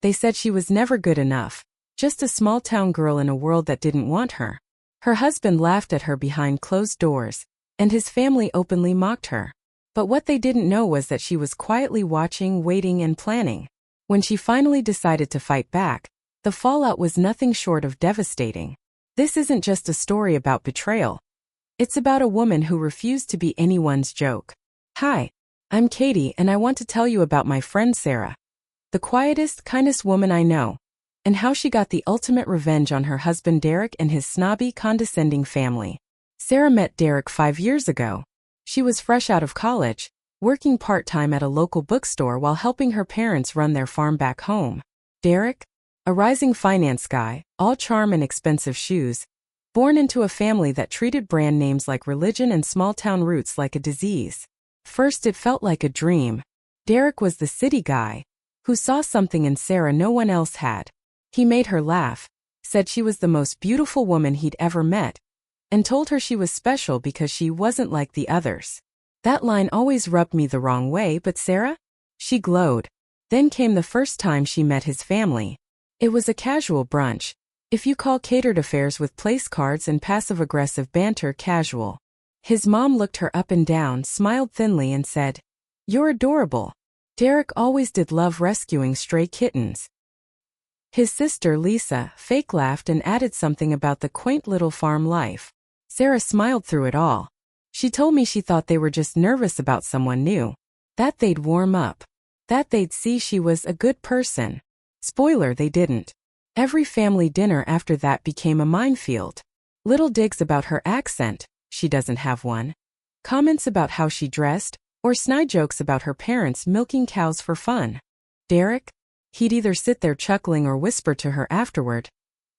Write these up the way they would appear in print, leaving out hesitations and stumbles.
They said she was never good enough, just a small-town girl in a world that didn't want her. Her husband laughed at her behind closed doors, and his family openly mocked her. But what they didn't know was that she was quietly watching, waiting, and planning. When she finally decided to fight back, the fallout was nothing short of devastating. This isn't just a story about betrayal. It's about a woman who refused to be anyone's joke. Hi, I'm Katie, and I want to tell you about my friend Sarah, the quietest, kindest woman I know, and how she got the ultimate revenge on her husband Derek and his snobby, condescending family. Sarah met Derek 5 years ago. She was fresh out of college, working part-time at a local bookstore while helping her parents run their farm back home. Derek, a rising finance guy, all charm and expensive shoes, born into a family that treated brand names like religion and small-town roots like a disease. First it felt like a dream. Derek was the city guy, who saw something in Sarah no one else had. He made her laugh, said she was the most beautiful woman he'd ever met, and told her she was special because she wasn't like the others. That line always rubbed me the wrong way, but Sarah? She glowed. Then came the first time she met his family. It was a casual brunch, if you call catered affairs with place cards and passive-aggressive banter casual. His mom looked her up and down, smiled thinly and said, "You're adorable." Derek always did love rescuing stray kittens. His sister Lisa fake laughed and added something about the quaint little farm life. Sarah smiled through it all. She told me she thought they were just nervous about someone new, that they'd warm up, that they'd see she was a good person. Spoiler, they didn't. Every family dinner after that became a minefield. Little digs about her accent, she doesn't have one, comments about how she dressed, or snide jokes about her parents milking cows for fun. Derek? He'd either sit there chuckling or whisper to her afterward,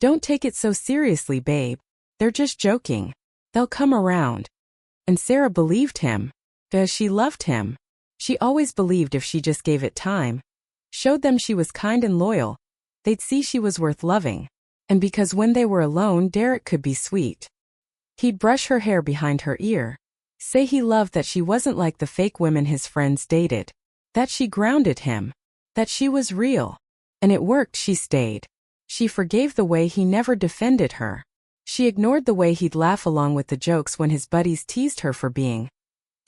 "Don't take it so seriously, babe. They're just joking. They'll come around." And Sarah believed him, because she loved him. She always believed if she just gave it time, showed them she was kind and loyal, they'd see she was worth loving. And because when they were alone, Derek could be sweet. He'd brush her hair behind her ear, say he loved that she wasn't like the fake women his friends dated, that she grounded him, that she was real. And it worked. She stayed. She forgave the way he never defended her. She ignored the way he'd laugh along with the jokes when his buddies teased her for being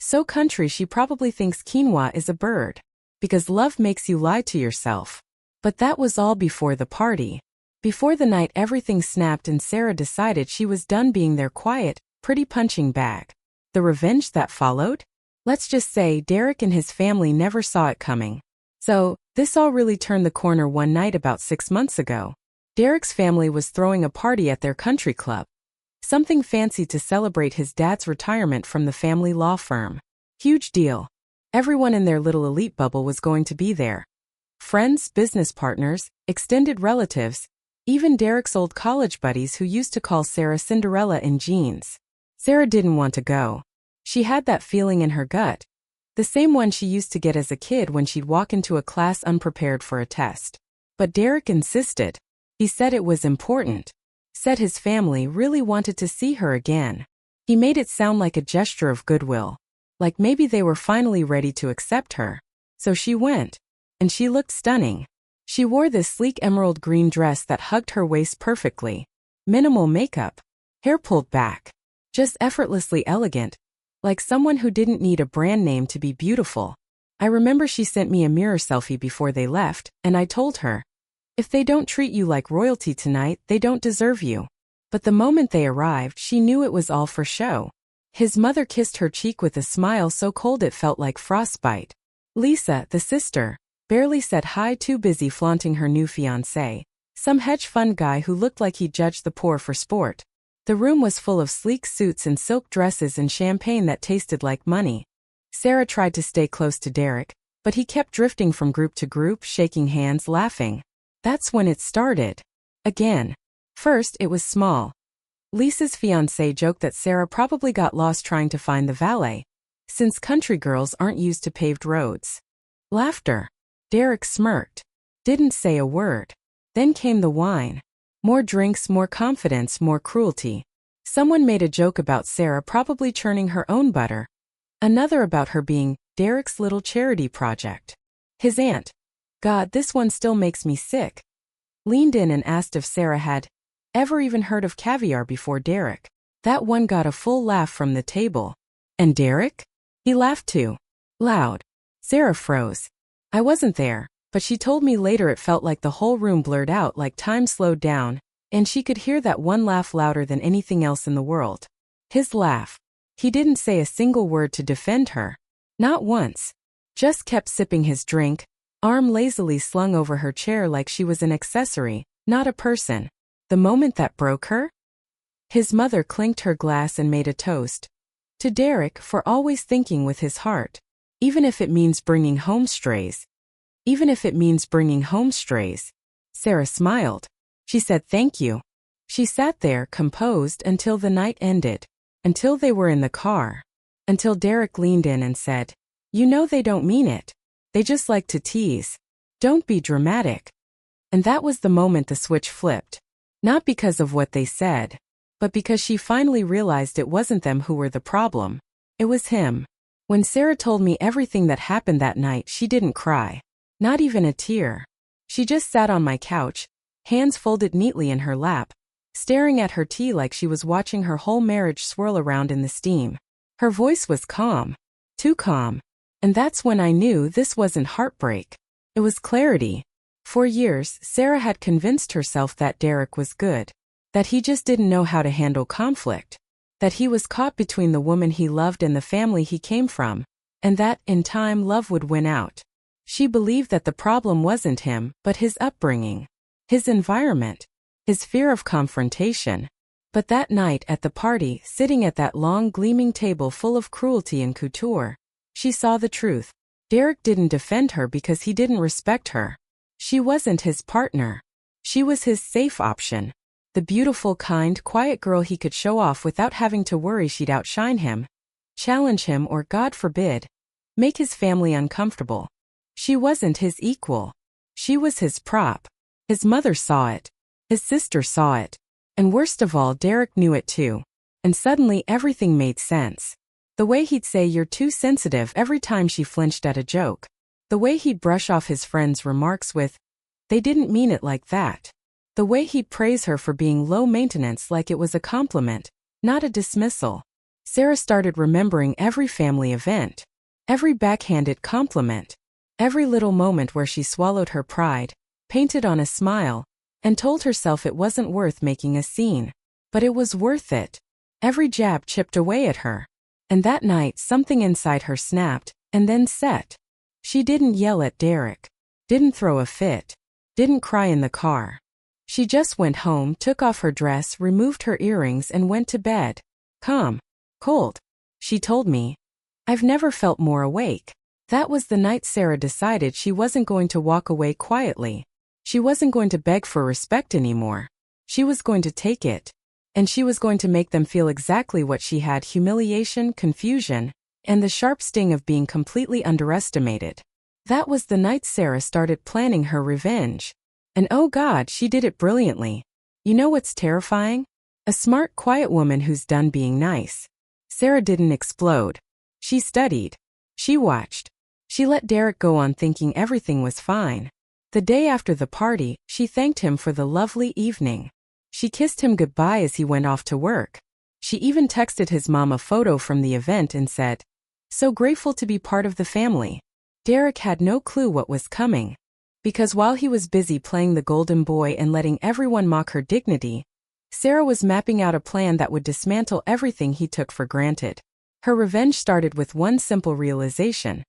so country she probably thinks quinoa is a bird. Because love makes you lie to yourself. But that was all before the party. Before the night everything snapped and Sarah decided she was done being their quiet, pretty punching bag. The revenge that followed? Let's just say Derek and his family never saw it coming. So, this all really turned the corner one night about 6 months ago. Derek's family was throwing a party at their country club. Something fancy to celebrate his dad's retirement from the family law firm. Huge deal. Everyone in their little elite bubble was going to be there. Friends, business partners, extended relatives, even Derek's old college buddies who used to call Sarah Cinderella in jeans. Sarah didn't want to go. She had that feeling in her gut, the same one she used to get as a kid when she'd walk into a class unprepared for a test. But Derek insisted. He said it was important. Said his family really wanted to see her again. He made it sound like a gesture of goodwill, like maybe they were finally ready to accept her. So she went. And she looked stunning. She wore this sleek emerald green dress that hugged her waist perfectly. Minimal makeup. Hair pulled back. Just effortlessly elegant. Like someone who didn't need a brand name to be beautiful. I remember she sent me a mirror selfie before they left, and I told her, if they don't treat you like royalty tonight, they don't deserve you. But the moment they arrived, she knew it was all for show. His mother kissed her cheek with a smile so cold it felt like frostbite. Lisa, the sister, barely said hi, too busy flaunting her new fiancé, some hedge fund guy who looked like he judged the poor for sport. The room was full of sleek suits and silk dresses and champagne that tasted like money. Sarah tried to stay close to Derek, but he kept drifting from group to group, shaking hands, laughing. That's when it started. Again. First, it was small. Lisa's fiancé joked that Sarah probably got lost trying to find the valet, since country girls aren't used to paved roads. Laughter. Derek smirked. Didn't say a word. Then came the wine. More drinks, more confidence, more cruelty. Someone made a joke about Sarah probably churning her own butter. Another about her being Derek's little charity project. His aunt. God, this one still makes me sick. Leaned in and asked if Sarah had ever even heard of caviar before Derek. That one got a full laugh from the table. And Derek? He laughed too. Loud. Sarah froze. I wasn't there, but she told me later it felt like the whole room blurred out, like time slowed down, and she could hear that one laugh louder than anything else in the world. His laugh. He didn't say a single word to defend her. Not once. Just kept sipping his drink, arm lazily slung over her chair like she was an accessory, not a person. The moment that broke her? His mother clinked her glass and made a toast. To Derek for always thinking with his heart. Even if it means bringing home strays. Even if it means bringing home strays. Sarah smiled. She said thank you. She sat there composed until the night ended. Until they were in the car. Until Derek leaned in and said, "You know they don't mean it. They just like to tease. Don't be dramatic." And that was the moment the switch flipped. Not because of what they said, but because she finally realized it wasn't them who were the problem. It was him. When Sarah told me everything that happened that night, she didn't cry. Not even a tear. She just sat on my couch, hands folded neatly in her lap, staring at her tea like she was watching her whole marriage swirl around in the steam. Her voice was calm. Too calm. And that's when I knew this wasn't heartbreak. It was clarity. For years, Sarah had convinced herself that Derek was good. That he just didn't know how to handle conflict. That he was caught between the woman he loved and the family he came from. And that, in time, love would win out. She believed that the problem wasn't him, but his upbringing. His environment. His fear of confrontation. But that night at the party, sitting at that long gleaming table full of cruelty and couture, she saw the truth. Derek didn't defend her because he didn't respect her. She wasn't his partner. She was his safe option. The beautiful, kind, quiet girl he could show off without having to worry she'd outshine him, challenge him, or, God forbid, make his family uncomfortable. She wasn't his equal. She was his prop. His mother saw it. His sister saw it. And worst of all, Derek knew it too. And suddenly everything made sense. The way he'd say "you're too sensitive" every time she flinched at a joke. The way he'd brush off his friends' remarks with, "They didn't mean it like that." The way he'd praise her for being low maintenance like it was a compliment, not a dismissal. Sarah started remembering every family event. Every backhanded compliment. Every little moment where she swallowed her pride, painted on a smile, and told herself it wasn't worth making a scene. But it was worth it. Every jab chipped away at her. And that night something inside her snapped, and then set. She didn't yell at Derek. Didn't throw a fit. Didn't cry in the car. She just went home, took off her dress, removed her earrings, and went to bed. Calm. Cold. She told me. I've never felt more awake. That was the night Sarah decided she wasn't going to walk away quietly. She wasn't going to beg for respect anymore. She was going to take it. And she was going to make them feel exactly what she had: humiliation, confusion, and the sharp sting of being completely underestimated. That was the night Sarah started planning her revenge. And oh God, she did it brilliantly. You know what's terrifying? A smart, quiet woman who's done being nice. Sarah didn't explode. She studied. She watched. She let Derek go on thinking everything was fine. The day after the party, she thanked him for the lovely evening. She kissed him goodbye as he went off to work. She even texted his mom a photo from the event and said, "So grateful to be part of the family." Derek had no clue what was coming. Because while he was busy playing the golden boy and letting everyone mock her dignity, Sarah was mapping out a plan that would dismantle everything he took for granted. Her revenge started with one simple realization.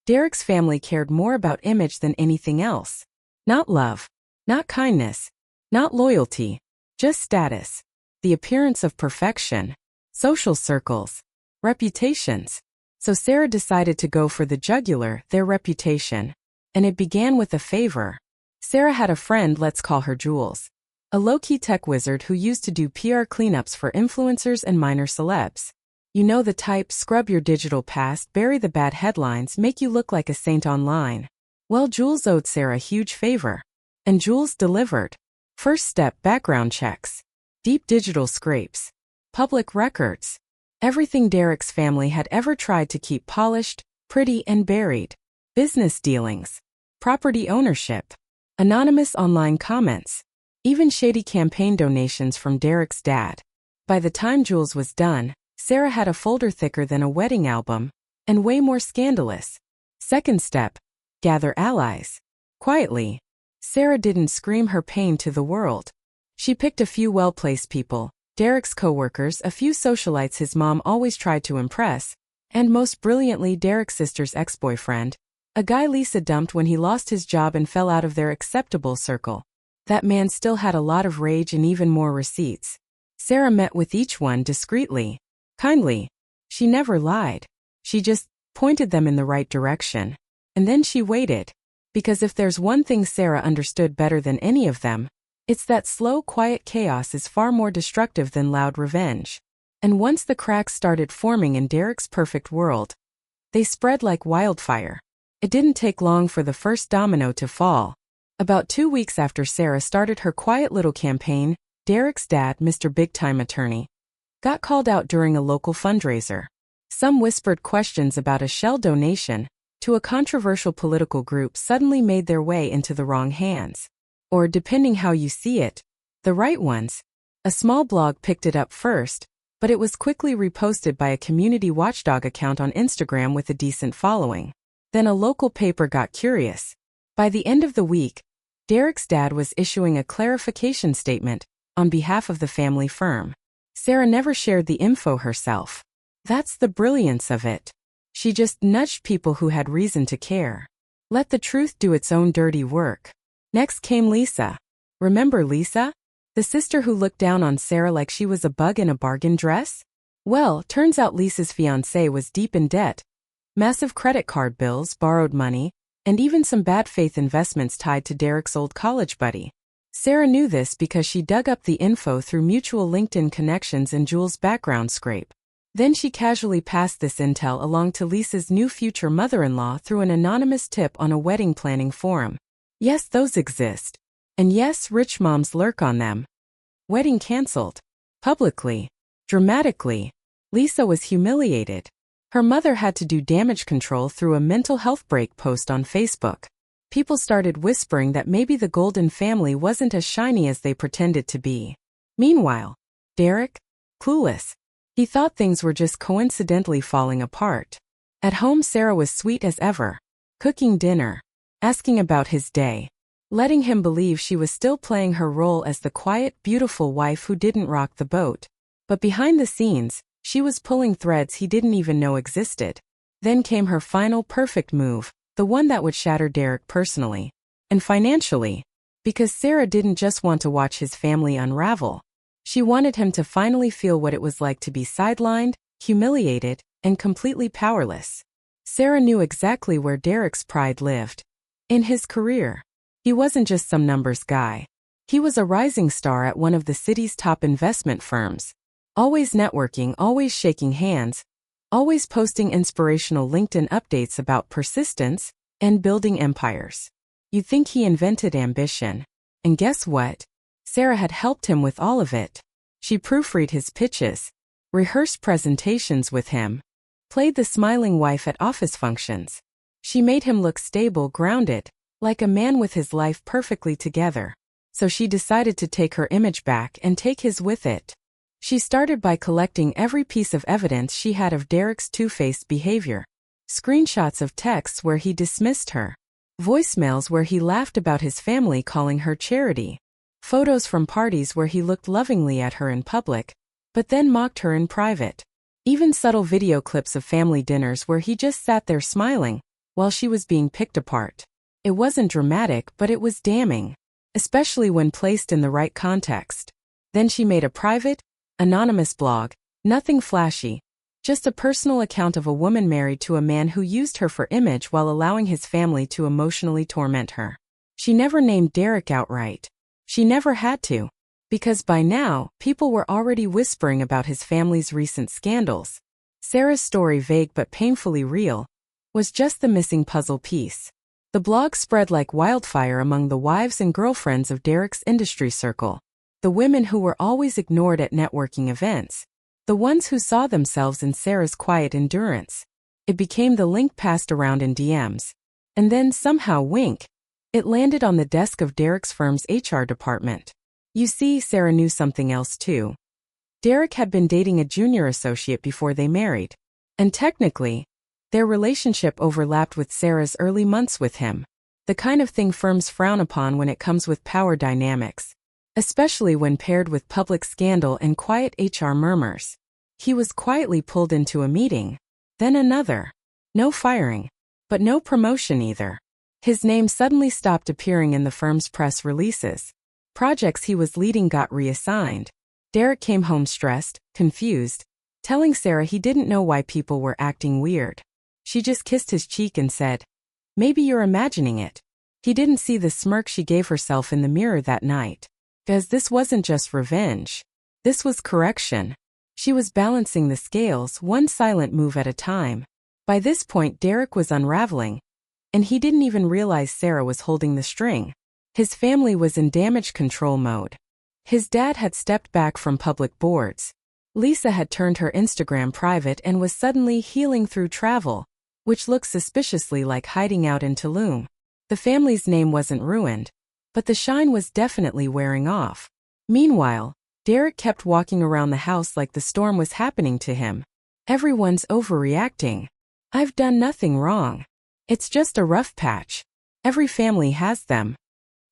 Derek's family cared more about image than anything else. Not love. Not kindness. Not loyalty. Just status. The appearance of perfection. Social circles. Reputations. So Sarah decided to go for the jugular, their reputation. And it began with a favor. Sarah had a friend, let's call her Jules. A low-key tech wizard who used to do PR cleanups for influencers and minor celebs. You know the type: scrub your digital past, bury the bad headlines, make you look like a saint online. Well, Jules owed Sarah a huge favor. And Jules delivered. First step: background checks. Deep digital scrapes. Public records. Everything Derek's family had ever tried to keep polished, pretty, and buried. Business dealings. property ownership, anonymous online comments, even shady campaign donations from Derek's dad. By the time Jules was done, Sarah had a folder thicker than a wedding album, and way more scandalous. Second step, gather allies. Quietly, Sarah didn't scream her pain to the world. She picked a few well-placed people, Derek's co-workers, a few socialites his mom always tried to impress, and most brilliantly Derek's sister's ex-boyfriend, a guy Lisa dumped when he lost his job and fell out of their acceptable circle. That man still had a lot of rage and even more receipts. Sarah met with each one discreetly, kindly. She never lied. She just pointed them in the right direction. And then she waited. Because if there's one thing Sarah understood better than any of them, it's that slow, quiet chaos is far more destructive than loud revenge. And once the cracks started forming in Derek's perfect world, they spread like wildfire. It didn't take long for the first domino to fall. About 2 weeks after Sarah started her quiet little campaign, Derek's dad, Mr. Big-Time Attorney, got called out during a local fundraiser. Some whispered questions about a shell donation to a controversial political group suddenly made their way into the wrong hands. Or, depending how you see it, the right ones. A small blog picked it up first, but it was quickly reposted by a community watchdog account on Instagram with a decent following. Then a local paper got curious. By the end of the week, Derek's dad was issuing a clarification statement on behalf of the family firm. Sarah never shared the info herself. That's the brilliance of it. She just nudged people who had reason to care. Let the truth do its own dirty work. Next came Lisa. Remember Lisa? The sister who looked down on Sarah like she was a bug in a bargain dress? Well, turns out Lisa's fiancé was deep in debt. Massive credit card bills, borrowed money, and even some bad faith investments tied to Derek's old college buddy. Sarah knew this because she dug up the info through mutual LinkedIn connections and Jules' background scrape. Then she casually passed this intel along to Lisa's new future mother-in-law through an anonymous tip on a wedding planning forum. Yes, those exist. And yes, rich moms lurk on them. Wedding canceled. Publicly. Dramatically. Lisa was humiliated. Her mother had to do damage control through a mental health break post on Facebook. People started whispering that maybe the Golden family wasn't as shiny as they pretended to be. Meanwhile, Derek? Clueless. He thought things were just coincidentally falling apart. At home, Sarah was sweet as ever, cooking dinner, asking about his day, letting him believe she was still playing her role as the quiet, beautiful wife who didn't rock the boat. But behind the scenes, she was pulling threads he didn't even know existed. Then came her final perfect move, the one that would shatter Derek personally and financially, because Sarah didn't just want to watch his family unravel. She wanted him to finally feel what it was like to be sidelined, humiliated, and completely powerless. Sarah knew exactly where Derek's pride lived. In his career. He wasn't just some numbers guy. He was a rising star at one of the city's top investment firms. Always networking, always shaking hands, always posting inspirational LinkedIn updates about persistence and building empires. You'd think he invented ambition. And guess what? Sarah had helped him with all of it. She proofread his pitches, rehearsed presentations with him, played the smiling wife at office functions. She made him look stable, grounded, like a man with his life perfectly together. So she decided to take her image back and take his with it. She started by collecting every piece of evidence she had of Derek's two-faced behavior. Screenshots of texts where he dismissed her. Voicemails where he laughed about his family calling her charity. Photos from parties where he looked lovingly at her in public, but then mocked her in private. Even subtle video clips of family dinners where he just sat there smiling while she was being picked apart. It wasn't dramatic, but it was damning, especially when placed in the right context. Then she made a private, anonymous blog, nothing flashy, just a personal account of a woman married to a man who used her for image while allowing his family to emotionally torment her. She never named Derek outright. She never had to, because by now, people were already whispering about his family's recent scandals. Sarah's story, vague but painfully real, was just the missing puzzle piece. The blog spread like wildfire among the wives and girlfriends of Derek's industry circle. The women who were always ignored at networking events. The ones who saw themselves in Sarah's quiet endurance. It became the link passed around in DMs. And then somehow, wink, it landed on the desk of Derek's firm's HR department. You see, Sarah knew something else too. Derek had been dating a junior associate before they married. And technically, their relationship overlapped with Sarah's early months with him. The kind of thing firms frown upon when it comes with power dynamics, especially when paired with public scandal and quiet HR murmurs. He was quietly pulled into a meeting, then another. No firing, but no promotion either. His name suddenly stopped appearing in the firm's press releases. Projects he was leading got reassigned. Derek came home stressed, confused, telling Sarah he didn't know why people were acting weird. She just kissed his cheek and said, "Maybe you're imagining it." He didn't see the smirk she gave herself in the mirror that night. Because this wasn't just revenge. This was correction. She was balancing the scales, one silent move at a time. By this point, Derek was unraveling, and he didn't even realize Sarah was holding the string. His family was in damage control mode. His dad had stepped back from public boards. Lisa had turned her Instagram private and was suddenly healing through travel, which looked suspiciously like hiding out in Tulum. The family's name wasn't ruined, but the shine was definitely wearing off. Meanwhile, Derek kept walking around the house like the storm was happening to him. Everyone's overreacting. I've done nothing wrong. It's just a rough patch. Every family has them.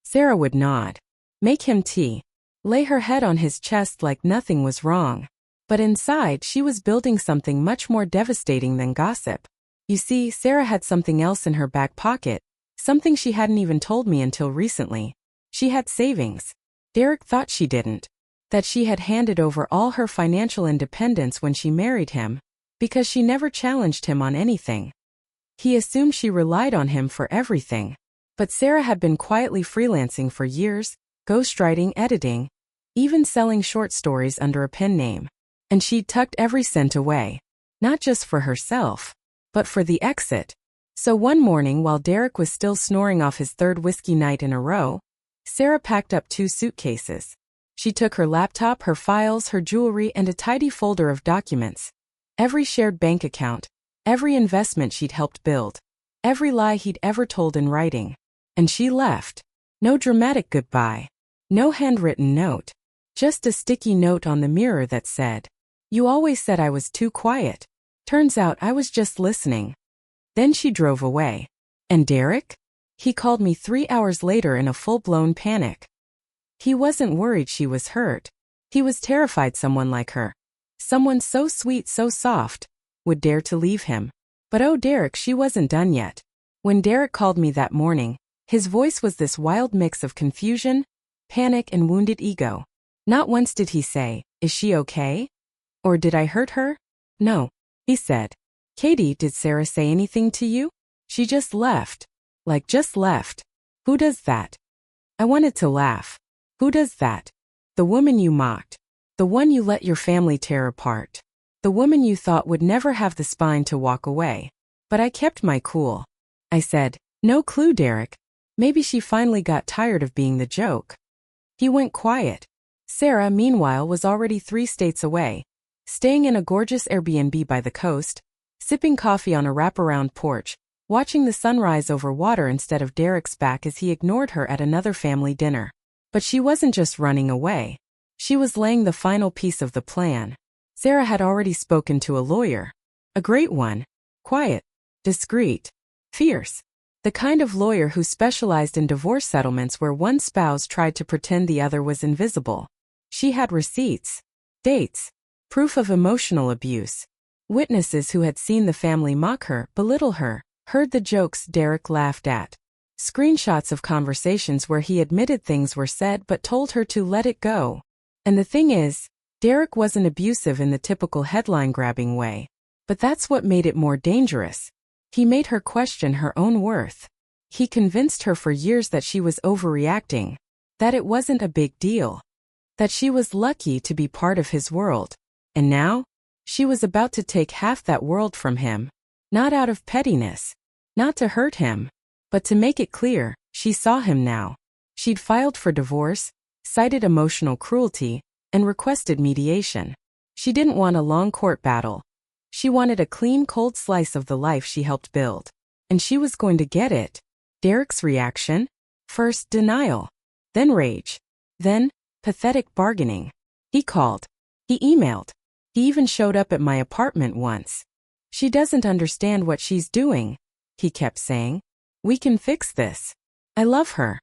Sarah would nod. Make him tea. Lay her head on his chest like nothing was wrong. But inside, she was building something much more devastating than gossip. You see, Sarah had something else in her back pocket, something she hadn't even told me until recently. She had savings. Derek thought she didn't. That she had handed over all her financial independence when she married him, because she never challenged him on anything. He assumed she relied on him for everything. But Sarah had been quietly freelancing for years, ghostwriting, editing, even selling short stories under a pen name. And she'd tucked every cent away. Not just for herself, but for the exit. So one morning, while Derek was still snoring off his third whiskey night in a row, Sarah packed up 2 suitcases. She took her laptop, her files, her jewelry, and a tidy folder of documents. Every shared bank account, every investment she'd helped build, every lie he'd ever told in writing. And she left. No dramatic goodbye. No handwritten note. Just a sticky note on the mirror that said, "You always said I was too quiet. Turns out I was just listening." Then she drove away. And Derek? He called me 3 hours later in a full-blown panic. He wasn't worried she was hurt. He was terrified someone like her, someone so sweet, so soft, would dare to leave him. But oh, Derek, she wasn't done yet. When Derek called me that morning, his voice was this wild mix of confusion, panic, and wounded ego. Not once did he say, "Is she okay? Or did I hurt her?" No, he said, "Katie, did Sarah say anything to you? She just left." Like just left. Who does that? I wanted to laugh. Who does that? The woman you mocked. The one you let your family tear apart. The woman you thought would never have the spine to walk away. But I kept my cool. I said, "No clue, Derek. Maybe she finally got tired of being the joke." He went quiet. Sarah, meanwhile, was already 3 states away, staying in a gorgeous Airbnb by the coast, sipping coffee on a wraparound porch, watching the sunrise over water instead of Derek's back as he ignored her at another family dinner. But she wasn't just running away. She was laying the final piece of the plan. Sarah had already spoken to a lawyer. A great one. Quiet. Discreet. Fierce. The kind of lawyer who specialized in divorce settlements where one spouse tried to pretend the other was invisible. She had receipts. Dates. Proof of emotional abuse. Witnesses who had seen the family mock her, belittle her, heard the jokes Derek laughed at. Screenshots of conversations where he admitted things were said but told her to let it go. And the thing is, Derek wasn't abusive in the typical headline-grabbing way. But that's what made it more dangerous. He made her question her own worth. He convinced her for years that she was overreacting, that it wasn't a big deal, that she was lucky to be part of his world. And now, she was about to take half that world from him. Not out of pettiness, not to hurt him, but to make it clear, she saw him now. She'd filed for divorce, cited emotional cruelty, and requested mediation. She didn't want a long court battle. She wanted a clean, cold slice of the life she helped build. And she was going to get it. Derek's reaction? First denial. Then rage. Then pathetic bargaining. He called. He emailed. He even showed up at my apartment once. She doesn't understand what she's doing, he kept saying. We can fix this. I love her.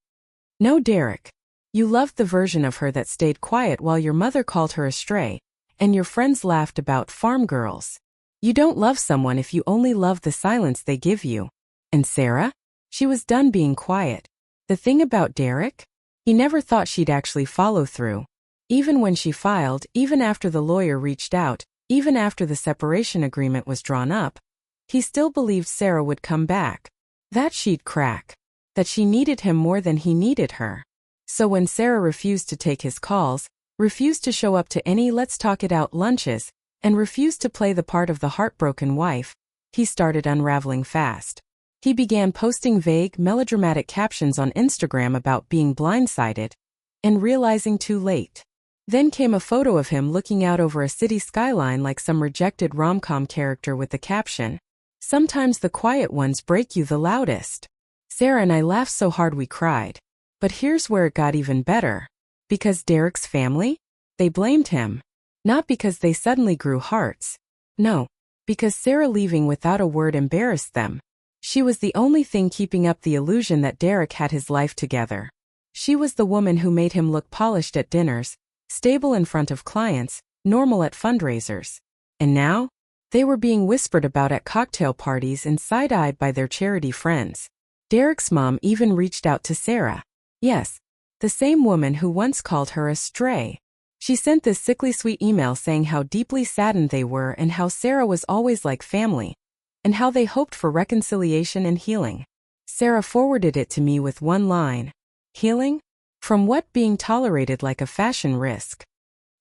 No, Derek. You loved the version of her that stayed quiet while your mother called her a stray, and your friends laughed about farm girls. You don't love someone if you only love the silence they give you. And Sarah? She was done being quiet. The thing about Derek? He never thought she'd actually follow through. Even when she filed, even after the lawyer reached out, even after the separation agreement was drawn up, he still believed Sarah would come back. That she'd crack. That she needed him more than he needed her. So when Sarah refused to take his calls, refused to show up to any let's talk it out lunches, and refused to play the part of the heartbroken wife, he started unraveling fast. He began posting vague, melodramatic captions on Instagram about being blindsided, and realizing too late. Then came a photo of him looking out over a city skyline like some rejected rom-com character with the caption, "Sometimes the quiet ones break you the loudest." Sarah and I laughed so hard we cried. But here's where it got even better. Because Derek's family? They blamed him. Not because they suddenly grew hearts. No. Because Sarah leaving without a word embarrassed them. She was the only thing keeping up the illusion that Derek had his life together. She was the woman who made him look polished at dinners, stable in front of clients, normal at fundraisers. And now? They were being whispered about at cocktail parties and side-eyed by their charity friends. Derek's mom even reached out to Sarah. Yes, the same woman who once called her a stray. She sent this sickly sweet email saying how deeply saddened they were and how Sarah was always like family, and how they hoped for reconciliation and healing. Sarah forwarded it to me with one line. Healing? From what? Being tolerated like a fashion risk.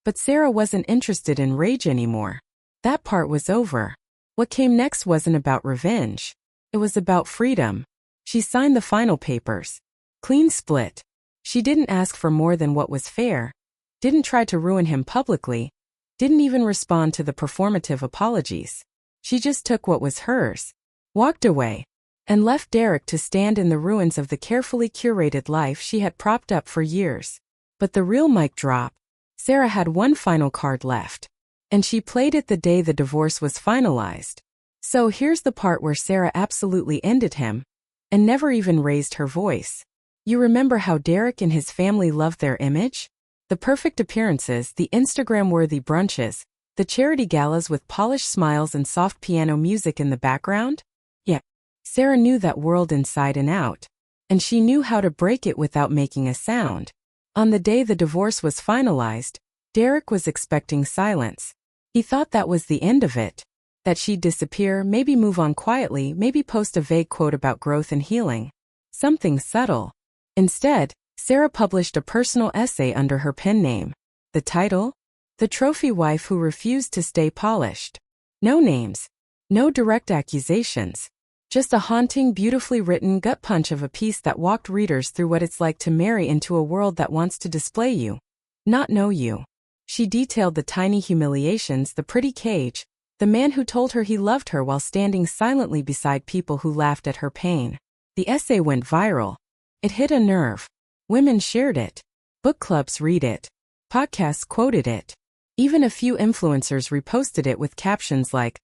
But Sarah wasn't interested in rage anymore. That part was over. What came next wasn't about revenge. It was about freedom. She signed the final papers. Clean split. She didn't ask for more than what was fair, didn't try to ruin him publicly, didn't even respond to the performative apologies. She just took what was hers, walked away, and left Derek to stand in the ruins of the carefully curated life she had propped up for years. But the real mic drop. Sarah had one final card left, and she played it the day the divorce was finalized. So here's the part where Sarah absolutely ended him, and never even raised her voice. You remember how Derek and his family loved their image? The perfect appearances, the Instagram-worthy brunches, the charity galas with polished smiles and soft piano music in the background? Yeah. Sarah knew that world inside and out. And she knew how to break it without making a sound. On the day the divorce was finalized, Derek was expecting silence. He thought that was the end of it. That she'd disappear, maybe move on quietly, maybe post a vague quote about growth and healing. Something subtle. Instead, Sarah published a personal essay under her pen name. The title? The Trophy Wife Who Refused to Stay Polished. No names. No direct accusations. Just a haunting, beautifully written gut punch of a piece that walked readers through what it's like to marry into a world that wants to display you, not know you. She detailed the tiny humiliations, the pretty cage, the man who told her he loved her while standing silently beside people who laughed at her pain. The essay went viral. It hit a nerve. Women shared it. Book clubs read it. Podcasts quoted it. Even a few influencers reposted it with captions like,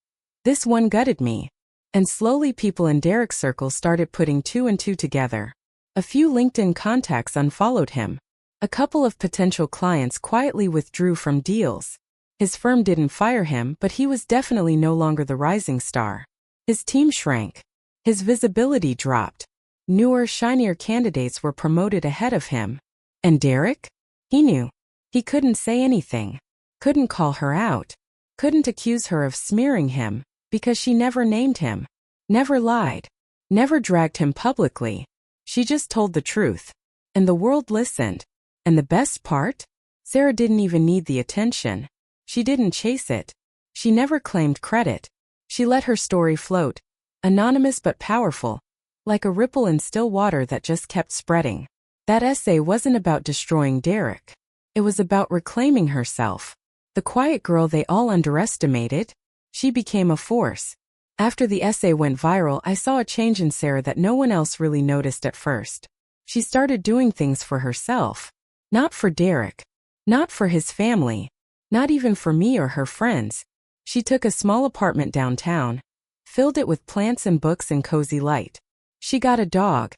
"This one gutted me." And slowly people in Derek's circle started putting two and two together. A few LinkedIn contacts unfollowed him. A couple of potential clients quietly withdrew from deals. His firm didn't fire him, but he was definitely no longer the rising star. His team shrank. His visibility dropped. Newer, shinier candidates were promoted ahead of him. And Derek? He knew. He couldn't say anything. Couldn't call her out. Couldn't accuse her of smearing him, because she never named him. Never lied. Never dragged him publicly. She just told the truth. And the world listened. And the best part? Sarah didn't even need the attention. She didn't chase it. She never claimed credit. She let her story float. Anonymous but powerful. Like a ripple in still water that just kept spreading. That essay wasn't about destroying Derek. It was about reclaiming herself. The quiet girl they all underestimated. She became a force. After the essay went viral, I saw a change in Sarah that no one else really noticed at first. She started doing things for herself. Not for Derek. Not for his family. Not even for me or her friends. She took a small apartment downtown, filled it with plants and books and cozy light. She got a dog.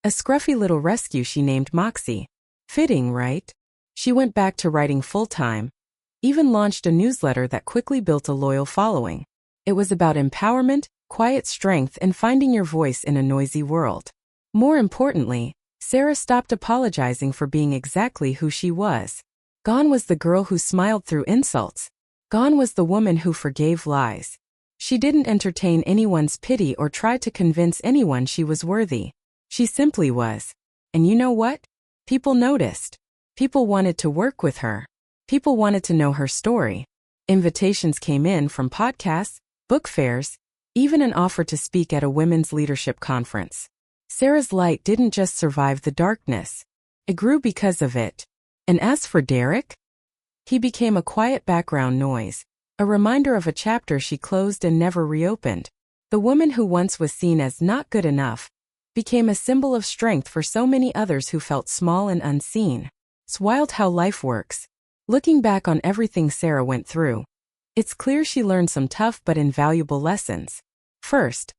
A scruffy little rescue she named Moxie. Fitting, right? She went back to writing full-time. Even launched a newsletter that quickly built a loyal following. It was about empowerment, quiet strength, and finding your voice in a noisy world. More importantly, Sarah stopped apologizing for being exactly who she was. Gone was the girl who smiled through insults. Gone was the woman who forgave lies. She didn't entertain anyone's pity or try to convince anyone she was worthy. She simply was. And you know what? People noticed. People wanted to work with her. People wanted to know her story. Invitations came in from podcasts, book fairs, even an offer to speak at a women's leadership conference. Sarah's light didn't just survive the darkness. It grew because of it. And as for Derek? He became a quiet background noise, a reminder of a chapter she closed and never reopened. The woman who once was seen as not good enough became a symbol of strength for so many others who felt small and unseen. It's wild how life works. Looking back on everything Sarah went through, it's clear she learned some tough but invaluable lessons. First,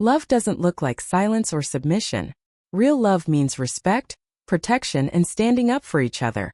love doesn't look like silence or submission. Real love means respect, protection, and standing up for each other.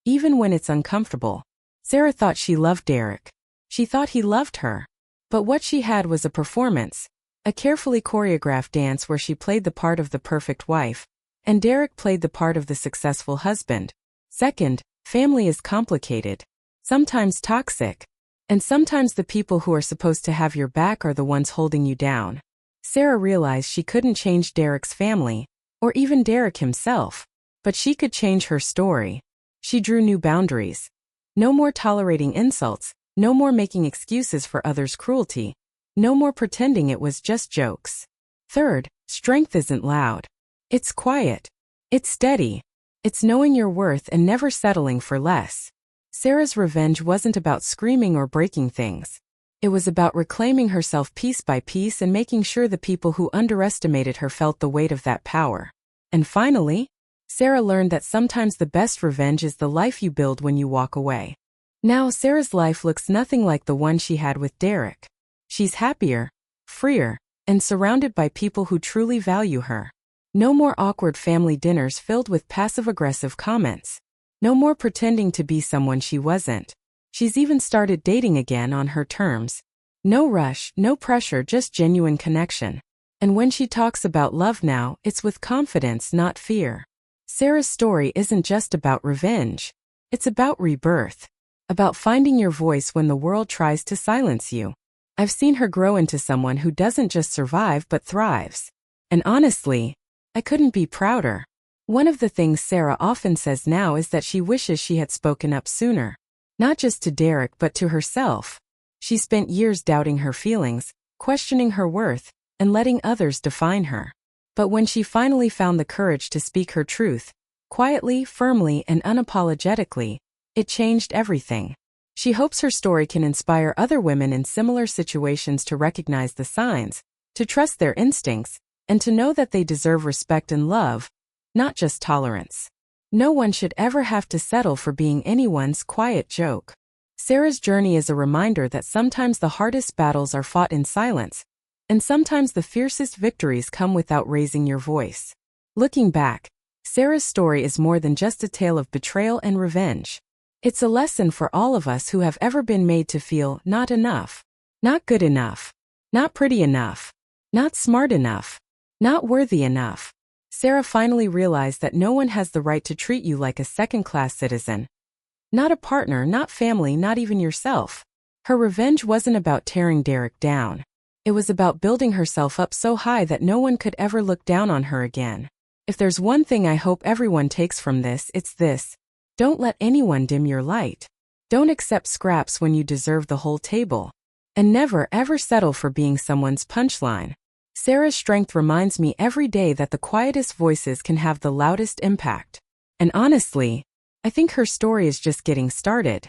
Even when it's uncomfortable. Sarah thought she loved Derek. She thought he loved her. But what she had was a performance, a carefully choreographed dance where she played the part of the perfect wife, and Derek played the part of the successful husband. Second, family is complicated, sometimes toxic, and sometimes the people who are supposed to have your back are the ones holding you down. Sarah realized she couldn't change Derek's family, or even Derek himself, but she could change her story. She drew new boundaries. No more tolerating insults, no more making excuses for others' cruelty, no more pretending it was just jokes. Third, strength isn't loud. It's quiet. It's steady. It's knowing your worth and never settling for less. Sarah's revenge wasn't about screaming or breaking things. It was about reclaiming herself piece by piece and making sure the people who underestimated her felt the weight of that power. And finally, Sarah learned that sometimes the best revenge is the life you build when you walk away. Now Sarah's life looks nothing like the one she had with Derek. She's happier, freer, and surrounded by people who truly value her. No more awkward family dinners filled with passive-aggressive comments. No more pretending to be someone she wasn't. She's even started dating again on her terms. No rush, no pressure, just genuine connection. And when she talks about love now, it's with confidence, not fear. Sarah's story isn't just about revenge. It's about rebirth. About finding your voice when the world tries to silence you. I've seen her grow into someone who doesn't just survive but thrives. And honestly, I couldn't be prouder. One of the things Sarah often says now is that she wishes she had spoken up sooner. Not just to Derek but to herself. She spent years doubting her feelings, questioning her worth, and letting others define her. But when she finally found the courage to speak her truth, quietly, firmly, and unapologetically, it changed everything. She hopes her story can inspire other women in similar situations to recognize the signs, to trust their instincts, and to know that they deserve respect and love, not just tolerance. No one should ever have to settle for being anyone's quiet joke. Sarah's journey is a reminder that sometimes the hardest battles are fought in silence, and sometimes the fiercest victories come without raising your voice. Looking back, Sarah's story is more than just a tale of betrayal and revenge. It's a lesson for all of us who have ever been made to feel not enough, not good enough, not pretty enough, not smart enough, not worthy enough. Sarah finally realized that no one has the right to treat you like a second-class citizen. Not a partner, not family, not even yourself. Her revenge wasn't about tearing Derek down. It was about building herself up so high that no one could ever look down on her again. If there's one thing I hope everyone takes from this, it's this. Don't let anyone dim your light. Don't accept scraps when you deserve the whole table. And never ever settle for being someone's punchline. Sarah's strength reminds me every day that the quietest voices can have the loudest impact. And honestly, I think her story is just getting started.